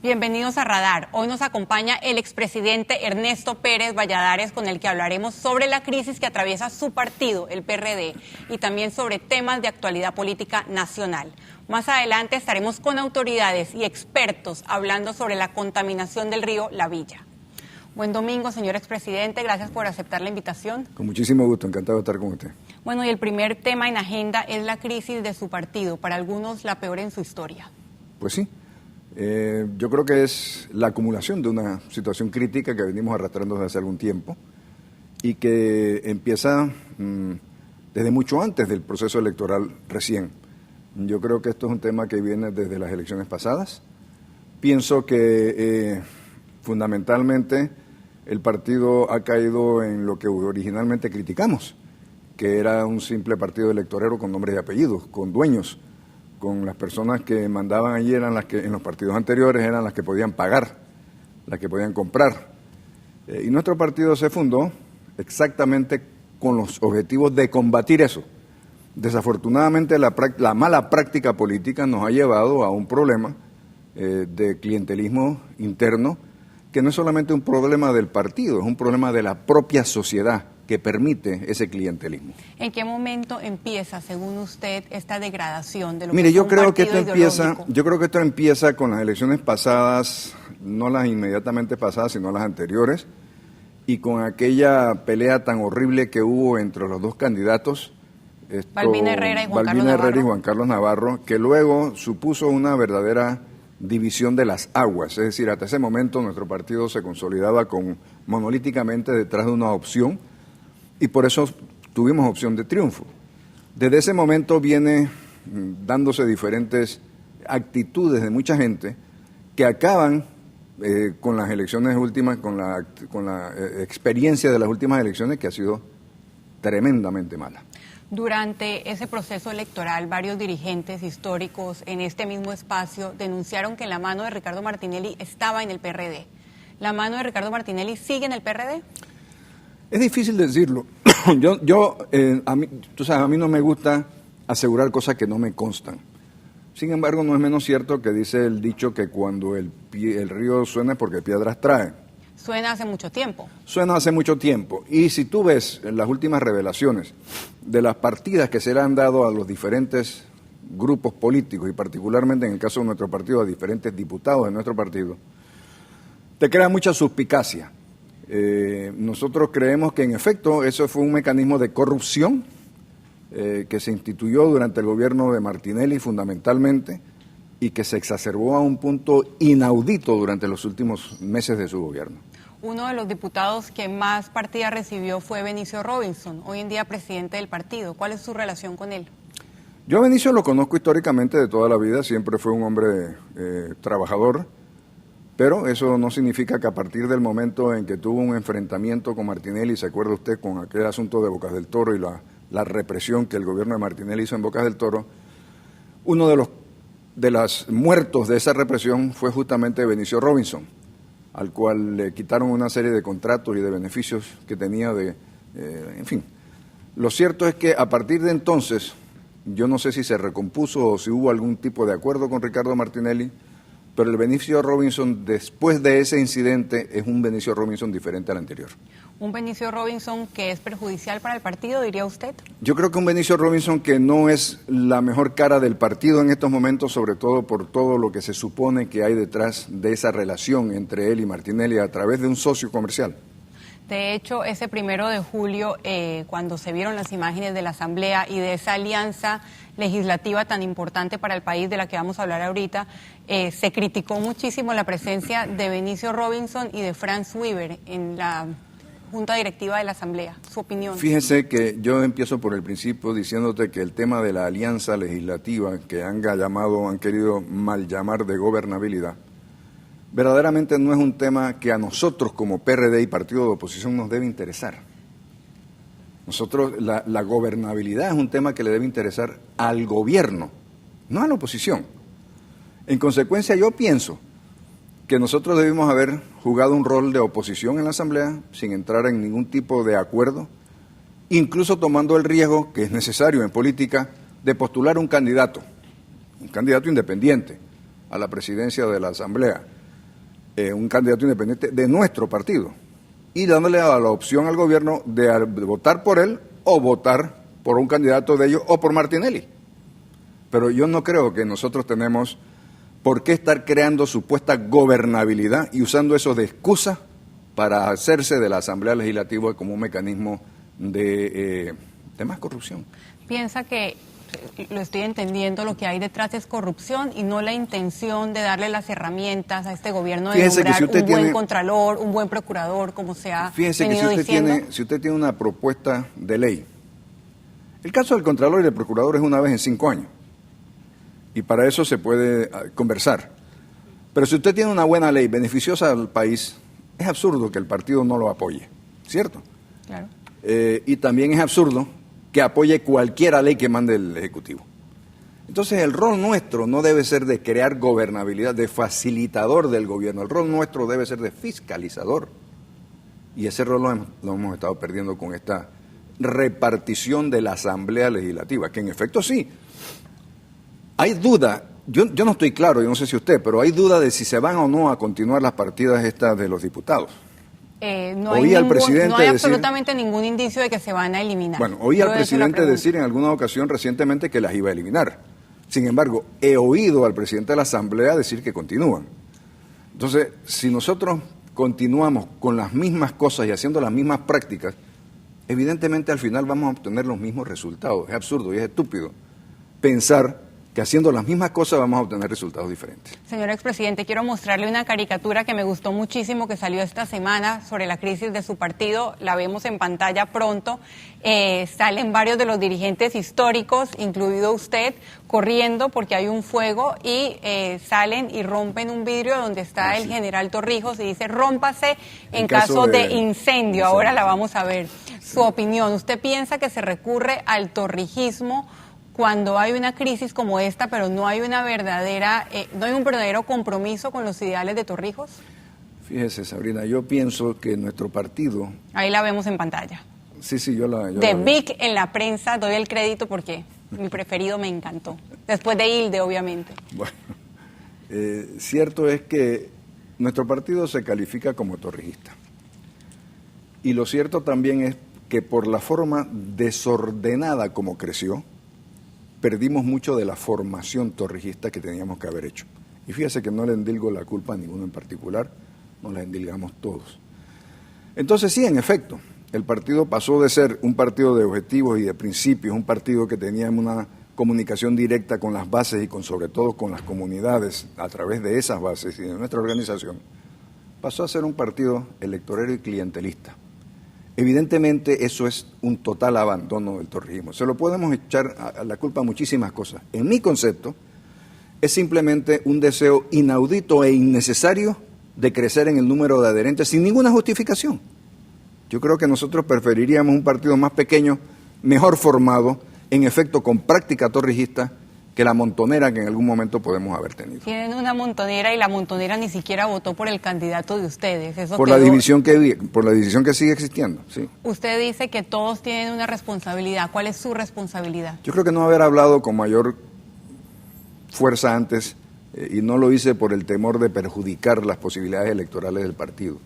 Bienvenidos a Radar. Hoy nos acompaña el expresidente Ernesto Pérez Valladares, con el que hablaremos sobre la crisis que atraviesa su partido, el PRD, y también sobre temas de actualidad política nacional. Más adelante estaremos con autoridades y expertos hablando sobre la contaminación del río La Villa. Buen domingo, señor expresidente. Gracias por aceptar la invitación. Con muchísimo gusto, encantado de estar con usted. Bueno, y el primer tema en agenda es la crisis de su partido, para algunos la peor en su historia. Pues sí. Yo creo que es la acumulación de una situación crítica que venimos arrastrando desde hace algún tiempo y que empieza desde mucho antes del proceso electoral recién. Yo creo que esto es un tema que viene desde las elecciones pasadas. Pienso que fundamentalmente el partido ha caído en lo que originalmente criticamos, que era un simple partido electorero con nombres y apellidos, con dueños, con las personas que mandaban allí eran las que en los partidos anteriores eran las que podían pagar, las que podían comprar. Y nuestro partido se fundó exactamente con los objetivos de combatir eso. Desafortunadamente la mala práctica política nos ha llevado a un problema de clientelismo interno, que no es solamente un problema del partido, es un problema de la propia sociedad que permite ese clientelismo. ¿En qué momento empieza, según usted, esta degradación de lo Mire, que es un partido ideológico? Yo creo que esto empieza con las elecciones pasadas, no las inmediatamente pasadas, sino las anteriores, y con aquella pelea tan horrible que hubo entre los dos candidatos, Balbina Herrera y Juan Carlos Navarro, que luego supuso una verdadera división de las aguas. Es decir, hasta ese momento nuestro partido se consolidaba monolíticamente detrás de una opción, y por eso tuvimos opción de triunfo. Desde ese momento viene dándose diferentes actitudes de mucha gente que acaban con las elecciones últimas, con la experiencia de las últimas elecciones, que ha sido tremendamente mala. Durante ese proceso electoral, varios dirigentes históricos en este mismo espacio denunciaron que la mano de Ricardo Martinelli estaba en el PRD. ¿La mano de Ricardo Martinelli sigue en el PRD? Es difícil decirlo. A mí no me gusta asegurar cosas que no me constan. Sin embargo, no es menos cierto que dice el dicho que cuando el río suena es porque piedras trae. Suena hace mucho tiempo. Suena hace mucho tiempo. Y si tú ves las últimas revelaciones de las partidas que se le han dado a los diferentes grupos políticos, y particularmente en el caso de nuestro partido, a diferentes diputados de nuestro partido, te crea mucha suspicacia. Nosotros creemos que en efecto eso fue un mecanismo de corrupción que se instituyó durante el gobierno de Martinelli fundamentalmente, y que se exacerbó a un punto inaudito durante los últimos meses de su gobierno. Uno de los diputados que más partidas recibió fue Benicio Robinson, hoy en día presidente del partido. ¿Cuál es su relación con él? Yo a Benicio lo conozco históricamente de toda la vida, siempre fue un hombre trabajador, pero eso no significa que a partir del momento en que tuvo un enfrentamiento con Martinelli, se acuerda usted con aquel asunto de Bocas del Toro y la represión que el gobierno de Martinelli hizo en Bocas del Toro, uno de los muertos de esa represión fue justamente Benicio Robinson, al cual le quitaron una serie de contratos y de beneficios que tenía en fin. Lo cierto es que a partir de entonces, yo no sé si se recompuso o si hubo algún tipo de acuerdo con Ricardo Martinelli, pero el Benicio Robinson después de ese incidente es un Benicio Robinson diferente al anterior. ¿Un Benicio Robinson que es perjudicial para el partido, diría usted? Yo creo que un Benicio Robinson que no es la mejor cara del partido en estos momentos, sobre todo por todo lo que se supone que hay detrás de esa relación entre él y Martinelli a través de un socio comercial. De hecho, ese 1 de julio, cuando se vieron las imágenes de la Asamblea y de esa alianza legislativa tan importante para el país de la que vamos a hablar ahorita, se criticó muchísimo la presencia de Benicio Robinson y de Franz Weber en la Junta Directiva de la Asamblea. ¿Su opinión? Fíjese que yo empiezo por el principio diciéndote que el tema de la alianza legislativa que han querido mal llamar de gobernabilidad, verdaderamente no es un tema que a nosotros como PRD y partido de oposición nos debe interesar. La gobernabilidad es un tema que le debe interesar al gobierno, no a la oposición. En consecuencia, yo pienso que nosotros debimos haber jugado un rol de oposición en la Asamblea sin entrar en ningún tipo de acuerdo, incluso tomando el riesgo que es necesario en política de postular un candidato independiente a la presidencia de la Asamblea. un candidato independiente de nuestro partido y dándole la opción al gobierno de votar por él o votar por un candidato de ellos o por Martinelli. Pero yo no creo que nosotros tenemos por qué estar creando supuesta gobernabilidad y usando eso de excusa para hacerse de la Asamblea Legislativa como un mecanismo de más corrupción. Piensa que, lo estoy entendiendo, lo que hay detrás es corrupción y no la intención de darle las herramientas a este gobierno de lograr un buen contralor, un buen procurador, como se ha venido diciendo. Si usted tiene una propuesta de ley, el caso del contralor y del procurador es una vez en 5 años y para eso se puede conversar. Pero si usted tiene una buena ley beneficiosa al país, es absurdo que el partido no lo apoye, ¿cierto? Claro. Y también es absurdo que apoye cualquier ley que mande el Ejecutivo. Entonces el rol nuestro no debe ser de crear gobernabilidad, de facilitador del gobierno, el rol nuestro debe ser de fiscalizador. Y ese rol lo hemos estado perdiendo con esta repartición de la Asamblea Legislativa, que en efecto sí, hay duda, yo no estoy claro, yo no sé si usted, pero hay duda de si se van o no a continuar las partidas estas de los diputados. No hay absolutamente ningún indicio de que se van a eliminar. Bueno, oí al presidente decir en alguna ocasión recientemente que las iba a eliminar. Sin embargo, he oído al presidente de la Asamblea decir que continúan. Entonces, si nosotros continuamos con las mismas cosas y haciendo las mismas prácticas, evidentemente al final vamos a obtener los mismos resultados. Es absurdo y es estúpido pensar que haciendo las mismas cosas vamos a obtener resultados diferentes. Señor expresidente, quiero mostrarle una caricatura que me gustó muchísimo, que salió esta semana sobre la crisis de su partido. La vemos en pantalla pronto. Salen varios de los dirigentes históricos, incluido usted, corriendo porque hay un fuego y salen y rompen un vidrio donde está el general Torrijos y dice rómpase en caso de incendio. Ahora la vamos a ver. Su opinión, ¿usted piensa que se recurre al torrijismo cuando hay una crisis como esta, pero no hay una verdadera, no hay un verdadero compromiso con los ideales de Torrijos? Fíjese, Sabrina, yo pienso que nuestro partido... Ahí la vemos en pantalla. Sí, yo la Vic en la prensa, doy el crédito porque mi preferido me encantó. Después de Hilde, obviamente. Bueno, cierto es que nuestro partido se califica como torrijista. Y lo cierto también es que por la forma desordenada como creció, perdimos mucho de la formación torrijista que teníamos que haber hecho. Y fíjese que no le endilgo la culpa a ninguno en particular, nos la endilgamos todos. Entonces sí, en efecto, el partido pasó de ser un partido de objetivos y de principios, un partido que tenía una comunicación directa con las bases y sobre todo con las comunidades a través de esas bases y de nuestra organización, pasó a ser un partido electorero y clientelista. Evidentemente eso es un total abandono del torrijismo. Se lo podemos echar a la culpa a muchísimas cosas. En mi concepto, es simplemente un deseo inaudito e innecesario de crecer en el número de adherentes sin ninguna justificación. Yo creo que nosotros preferiríamos un partido más pequeño, mejor formado, en efecto con práctica torrijista, que la montonera que en algún momento podemos haber tenido. Tienen una montonera y la montonera ni siquiera votó por el candidato de ustedes. Eso por la división que sigue existiendo, sí. Usted dice que todos tienen una responsabilidad. ¿Cuál es su responsabilidad? Yo creo que no haber hablado con mayor fuerza antes y no lo hice por el temor de perjudicar las posibilidades electorales del partido.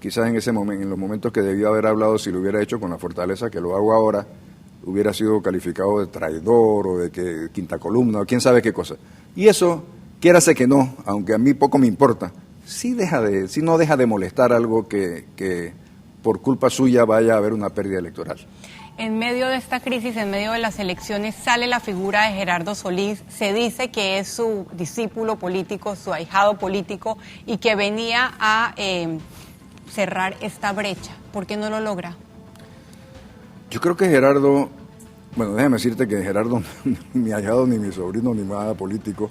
Quizás en ese momento, en los momentos que debió haber hablado, si lo hubiera hecho con la fortaleza que lo hago ahora, hubiera sido calificado de traidor o de que quinta columna o quién sabe qué cosa. Y eso, quiérase que no, aunque a mí poco me importa, sí no deja de molestar algo que por culpa suya vaya a haber una pérdida electoral. En medio de esta crisis, en medio de las elecciones, sale la figura de Gerardo Solís. Se dice que es su discípulo político, su ahijado político, y que venía a cerrar esta brecha. ¿Por qué no lo logra? Yo creo que Gerardo, bueno, déjame decirte que Gerardo, ni ahijado, ni mi sobrino, ni nada político,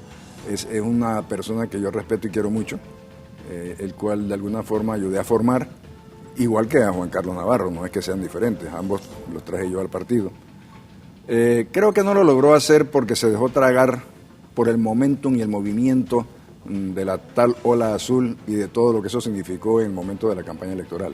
es una persona que yo respeto y quiero mucho, el cual de alguna forma ayudé a formar, igual que a Juan Carlos Navarro, no es que sean diferentes, ambos los traje yo al partido. Creo que no lo logró hacer porque se dejó tragar por el momentum y el movimiento de la tal ola azul y de todo lo que eso significó en el momento de la campaña electoral.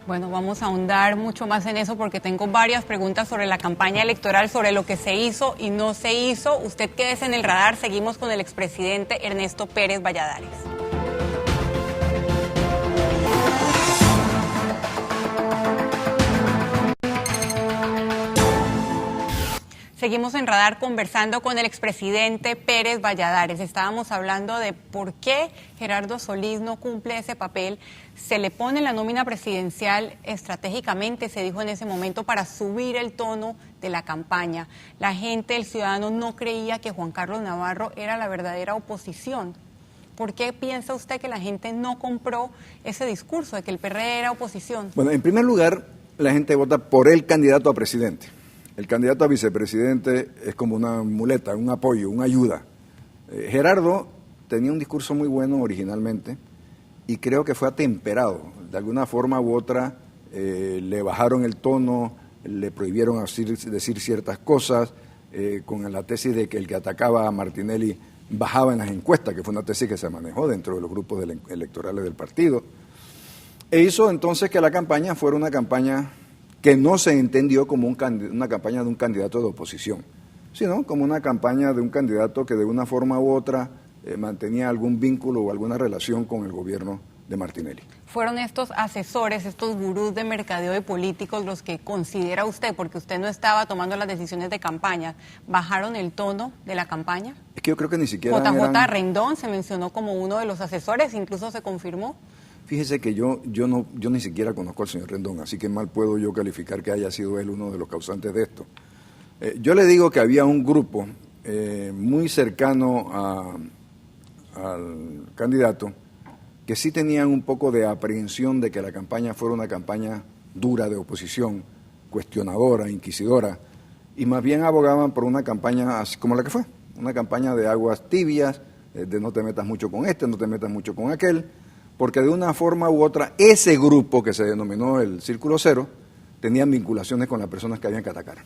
Bueno, vamos a ahondar mucho más en eso porque tengo varias preguntas sobre la campaña electoral, sobre lo que se hizo y no se hizo. Usted quédese en el radar, seguimos con el expresidente Ernesto Pérez Valladares. Seguimos en Radar conversando con el expresidente Pérez Valladares. Estábamos hablando de por qué Gerardo Solís no cumple ese papel. Se le pone la nómina presidencial estratégicamente, se dijo en ese momento, para subir el tono de la campaña. La gente, el ciudadano, no creía que Juan Carlos Navarro era la verdadera oposición. ¿Por qué piensa usted que la gente no compró ese discurso de que el PRD era oposición? Bueno, en primer lugar, la gente vota por el candidato a presidente. El candidato a vicepresidente es como una muleta, un apoyo, una ayuda. Gerardo tenía un discurso muy bueno originalmente y creo que fue atemperado. De alguna forma u otra le bajaron el tono, le prohibieron decir ciertas cosas, con la tesis de que el que atacaba a Martinelli bajaba en las encuestas, que fue una tesis que se manejó dentro de los grupos electorales del partido. E hizo entonces que la campaña fuera una campaña que no se entendió como una campaña de un candidato de oposición, sino como una campaña de un candidato que de una forma u otra mantenía algún vínculo o alguna relación con el gobierno de Martinelli. ¿Fueron estos asesores, estos gurús de mercadeo y políticos los que considera usted, porque usted no estaba tomando las decisiones de campaña, bajaron el tono de la campaña? Es que yo creo que ni siquiera JJ Rendón se mencionó como uno de los asesores, incluso se confirmó. Fíjese que yo ni siquiera conozco al señor Rendón, así que mal puedo yo calificar que haya sido él uno de los causantes de esto. Yo le digo que había un grupo muy cercano al candidato que sí tenían un poco de aprehensión de que la campaña fuera una campaña dura de oposición, cuestionadora, inquisidora, y más bien abogaban por una campaña así como la que fue, una campaña de aguas tibias, de no te metas mucho con este, no te metas mucho con aquel, porque de una forma u otra, ese grupo que se denominó el Círculo Cero, tenían vinculaciones con las personas que habían que atacar.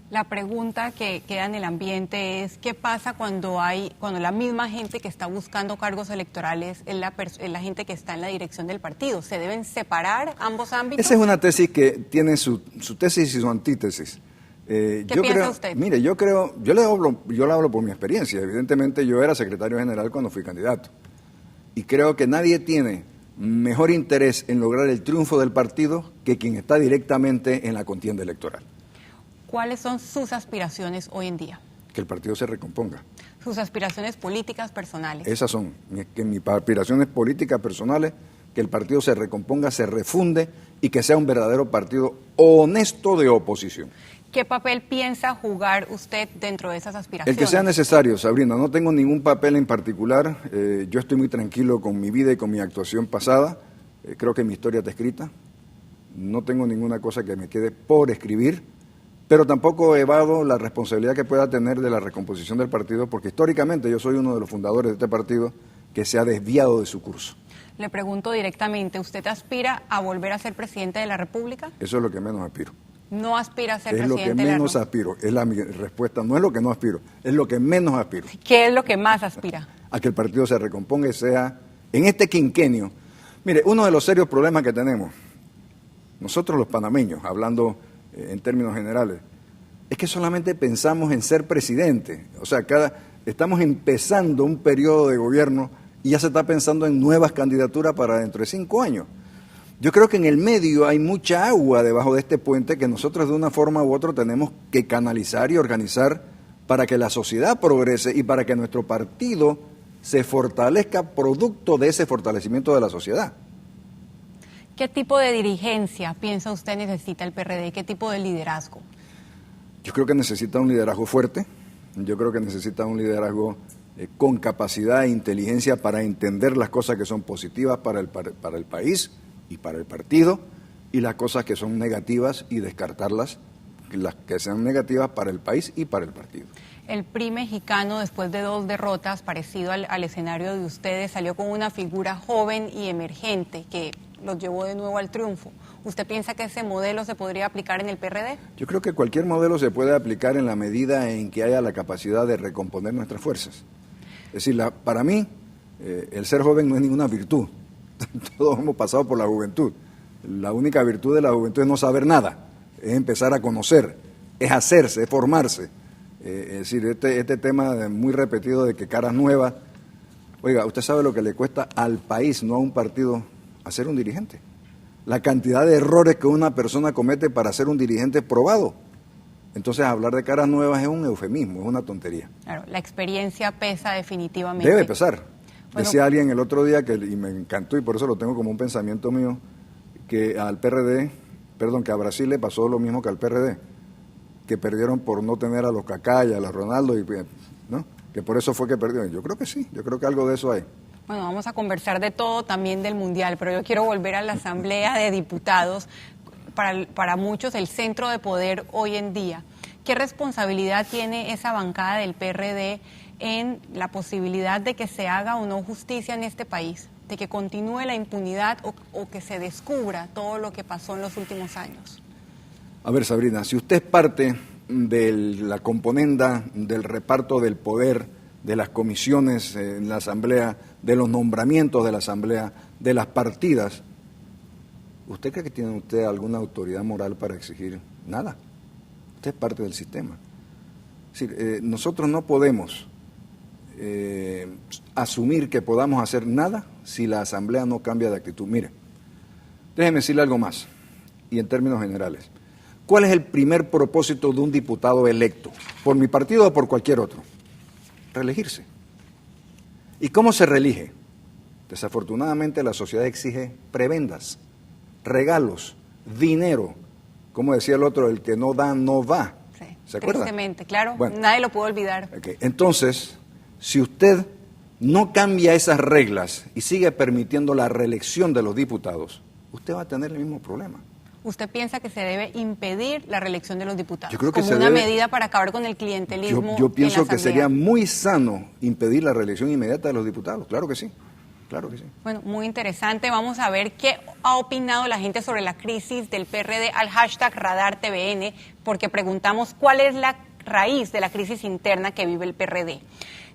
La pregunta que queda en el ambiente es, ¿qué pasa cuando la misma gente que está buscando cargos electorales es la gente que está en la dirección del partido? ¿Se deben separar ambos ámbitos? Esa es una tesis que tiene su tesis y su antítesis. ¿Qué piensa usted? Mire, yo le hablo por mi experiencia. Evidentemente yo era secretario general cuando fui candidato. Y creo que nadie tiene mejor interés en lograr el triunfo del partido que quien está directamente en la contienda electoral. ¿Cuáles son sus aspiraciones hoy en día? Que el partido se recomponga. Sus aspiraciones políticas personales. Esas son, que mis aspiraciones políticas personales, que el partido se recomponga, se refunde y que sea un verdadero partido honesto de oposición. ¿Qué papel piensa jugar usted dentro de esas aspiraciones? El que sea necesario, Sabrina. No tengo ningún papel en particular. Yo estoy muy tranquilo con mi vida y con mi actuación pasada. Creo que mi historia está escrita. No tengo ninguna cosa que me quede por escribir, pero tampoco evado la responsabilidad que pueda tener de la recomposición del partido, porque históricamente yo soy uno de los fundadores de este partido que se ha desviado de su curso. Le pregunto directamente, ¿usted aspira a volver a ser presidente de la República? Eso es lo que menos aspiro. No aspira a ser presidente de la República. Es lo que menos aspiro, es mi respuesta. No es lo que no aspiro, es lo que menos aspiro. ¿Qué es lo que más aspira? A que el partido se recomponga y sea, en este quinquenio. Mire, uno de los serios problemas que tenemos, nosotros los panameños, hablando en términos generales, es que solamente pensamos en ser presidente. O sea, estamos empezando un periodo de gobierno y ya se está pensando en nuevas candidaturas para dentro de 5 años. Yo creo que en el medio hay mucha agua debajo de este puente que nosotros de una forma u otra tenemos que canalizar y organizar para que la sociedad progrese y para que nuestro partido se fortalezca producto de ese fortalecimiento de la sociedad. ¿Qué tipo de dirigencia piensa usted necesita el PRD? ¿Qué tipo de liderazgo? Yo creo que necesita un liderazgo fuerte, yo creo que necesita un liderazgo con capacidad e inteligencia para entender las cosas que son positivas para el país y para el partido, y las cosas que son negativas y descartarlas, las que sean negativas para el país y para el partido. El PRI mexicano, después de 2 derrotas, parecido al escenario de ustedes, salió con una figura joven y emergente que los llevó de nuevo al triunfo. ¿Usted piensa que ese modelo se podría aplicar en el PRD? Yo creo que cualquier modelo se puede aplicar en la medida en que haya la capacidad de recomponer nuestras fuerzas. Es decir, para mí, el ser joven no es ninguna virtud. Todos hemos pasado por la juventud. La única virtud de la juventud es no saber nada, es empezar a conocer, es hacerse, es formarse. Es decir, este tema muy repetido de que caras nuevas. Oiga, usted sabe lo que le cuesta al país, no a un partido, hacer un dirigente. La cantidad de errores que una persona comete para ser un dirigente probado. Entonces hablar de caras nuevas es un eufemismo, es una tontería. Claro, la experiencia pesa definitivamente. Debe pesar. Bueno, decía alguien el otro día, y me encantó y por eso lo tengo como un pensamiento mío, que al PRD, que a Brasil le pasó lo mismo que al PRD, que perdieron por no tener a los Kaká y a los Ronaldo, ¿no? Que por eso fue que perdieron. Yo creo que sí, yo creo que algo de eso hay. Bueno, vamos a conversar de todo, también del Mundial, pero yo quiero volver a la Asamblea de Diputados, para muchos el centro de poder hoy en día. ¿Qué responsabilidad tiene esa bancada del PRD en la posibilidad de que se haga o no justicia en este país? De que continúe la impunidad o que se descubra todo lo que pasó en los últimos años. A ver, Sabrina, si usted es parte de la componenda del reparto del poder, de las comisiones en la Asamblea, de los nombramientos de la Asamblea, de las partidas, ¿usted cree que tiene usted alguna autoridad moral para exigir nada? Usted es parte del sistema. Es decir, nosotros no podemos asumir que podamos hacer nada si la Asamblea no cambia de actitud. Mire, déjeme decirle algo más, y en términos generales. ¿Cuál es el primer propósito de un diputado electo? ¿Por mi partido o por cualquier otro? Reelegirse. ¿Y cómo se reelige? Desafortunadamente la sociedad exige prebendas, regalos, dinero. Como decía el otro, el que no da, no va. Sí, ¿Se acuerda? Tristemente, claro, bueno, nadie lo puede olvidar. Okay. Entonces, si usted no cambia esas reglas y sigue permitiendo la reelección de los diputados, usted va a tener el mismo problema. ¿Usted piensa que se debe impedir la reelección de los diputados? Yo creo que como una medida para acabar con el clientelismo. Yo pienso en la que Asamblea. sería muy sano impedir la reelección inmediata de los diputados. Claro que sí. Claro que sí. Bueno, muy interesante. Vamos a ver qué ha opinado la gente sobre la crisis del PRD al hashtag RadarTVN, porque preguntamos cuál es la raíz de la crisis interna que vive el PRD.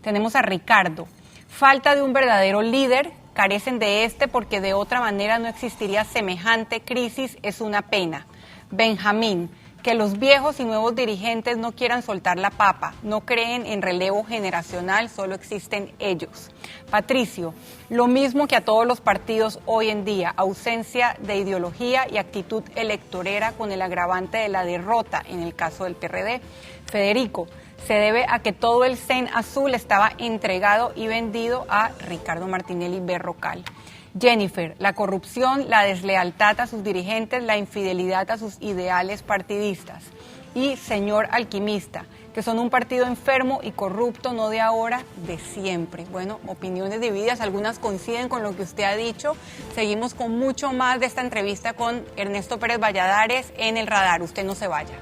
Tenemos a Ricardo. Falta de un verdadero líder, carecen de este porque de otra manera no existiría semejante crisis, es una pena. Benjamín. Que los viejos y nuevos dirigentes no quieran soltar la papa, no creen en relevo generacional, solo existen ellos. Patricio, lo mismo que a todos los partidos hoy en día, ausencia de ideología y actitud electorera con el agravante de la derrota en el caso del PRD. Federico, se debe a que todo el CEN azul estaba entregado y vendido a Ricardo Martinelli Berrocal. Jennifer, la corrupción, la deslealtad a sus dirigentes, la infidelidad a sus ideales partidistas. Y señor alquimista, que son un partido enfermo y corrupto, no de ahora, de siempre. Bueno, opiniones divididas, algunas coinciden con lo que usted ha dicho. Seguimos con mucho más de esta entrevista con Ernesto Pérez Valladares en El Radar. Usted no se vaya.